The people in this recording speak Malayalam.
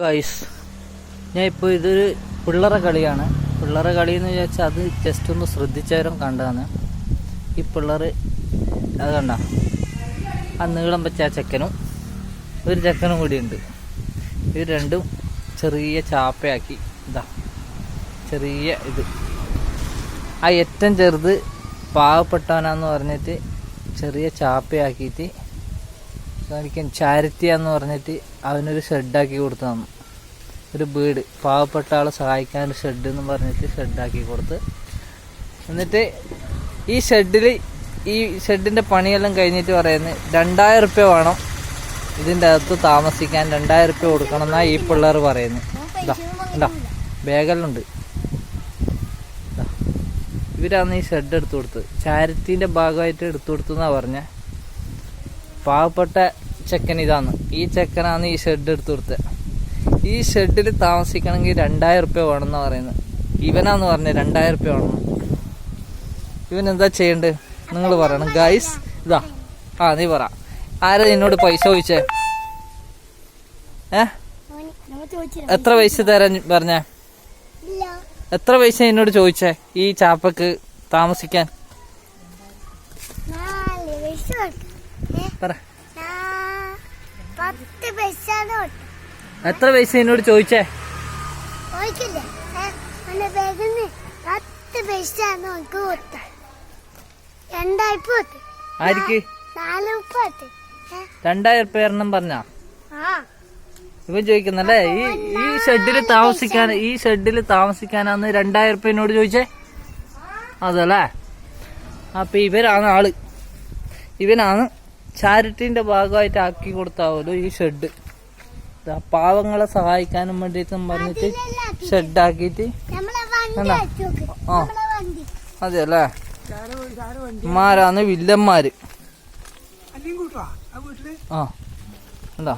ഗൈസ്, ഞാൻ ഇപ്പോൾ ഇതൊരു പിള്ളേരെ കളിയാണ്. പിള്ളേരെ കളി എന്ന് വിചാരിച്ചാൽ അത് ജസ്റ്റ് ഒന്ന് ശ്രദ്ധിച്ചവരും കണ്ടതാണ്. ഈ പിള്ളേർ അത് കണ്ട, ആ നീളം വെച്ച ആ ചെക്കനും ഒരു ചെക്കനും കൂടിയുണ്ട്. ഇവർ രണ്ടും ചെറിയ ചാപ്പയാക്കി, ഇതാ ചെറിയ ഇത്. ആ ഏറ്റവും ചെറുത് പാവപ്പെട്ടവനാന്ന് പറഞ്ഞിട്ട് ചെറിയ ചാപ്പയാക്കിയിട്ട് കാണിക്കാൻ ചാരിറ്റിയാന്ന് പറഞ്ഞിട്ട് അവനൊരു ഷെഡാക്കി കൊടുത്തു തന്നു. ഒരു വീട്, പാവപ്പെട്ട ആളെ സഹായിക്കാൻ ഒരു ഷെഡ് എന്ന് പറഞ്ഞിട്ട് ഷെഡാക്കി കൊടുത്ത്. എന്നിട്ട് ഈ ഷെഡിൻ്റെ പണിയെല്ലാം കഴിഞ്ഞിട്ട് പറയുന്നത് 2000 റുപ്യ വേണം ഇതിൻ്റെ അകത്ത് താമസിക്കാൻ, 2000 റുപ്യ കൊടുക്കണം എന്നാണ് ഈ പിള്ളേർ പറയുന്നത്. ഇതാ ബാഗെല്ലാം. ഇവരാണ് ഈ ഷെഡ് എടുത്തു കൊടുത്തത്. ചാരിറ്റീൻ്റെ ഭാഗമായിട്ട് എടുത്തു കൊടുത്തു എന്നാണ് പറഞ്ഞത്. പാവപ്പെട്ട ചെക്കൻ ഇതാണ്, ഈ ചെക്കനാണ് ഈ ഷെഡ് എടുത്തു കൊടുത്തത്. ഈ ഷെഡിൽ താമസിക്കണമെങ്കിൽ 2000 റുപ്യ വേണമെന്ന് പറയുന്നത്. ഇവനാന്ന് പറഞ്ഞത് 2000 റുപ്യ വേണം. ഇവൻ എന്താ ചെയ്യേണ്ടത് നിങ്ങൾ പറയണം ഗൈസ്. ഇതാ, നീ പറ, ആരാ നിന്നോട് പൈസ ചോദിച്ചേ? എത്ര പൈസ തരാൻ പറഞ്ഞേ? എത്ര പൈസ എന്നോട് ചോദിച്ചേ ഈ ചാപ്പക്ക് താമസിക്കാൻ? പറ, എത്ര പൈസ എന്നോട് ചോദിച്ചേ? ആർക്ക് 2000 റുപ്യ തരണം പറഞ്ഞ? ഇവൻ ചോദിക്കുന്നല്ലേ ഈ ഷെഡിൽ താമസിക്കാനാന്ന് 2000 റുപ്യ എന്നോട് ചോദിച്ചേ? അതല്ലേ. അപ്പൊ ഇവരാണ് ആള്. ഇവനാണ് ചാരിറ്റീൻ്റെ ഭാഗമായിട്ട് ആക്കി കൊടുത്താവല്ലോ ഈ ഷെഡ്. പാവങ്ങളെ സഹായിക്കാനും വേണ്ടിയിട്ടും പറഞ്ഞിട്ട് ഷെഡാക്കിയിട്ട്. അതെയല്ലേ, മാരാണ് വില്ലന്മാര്. എന്താ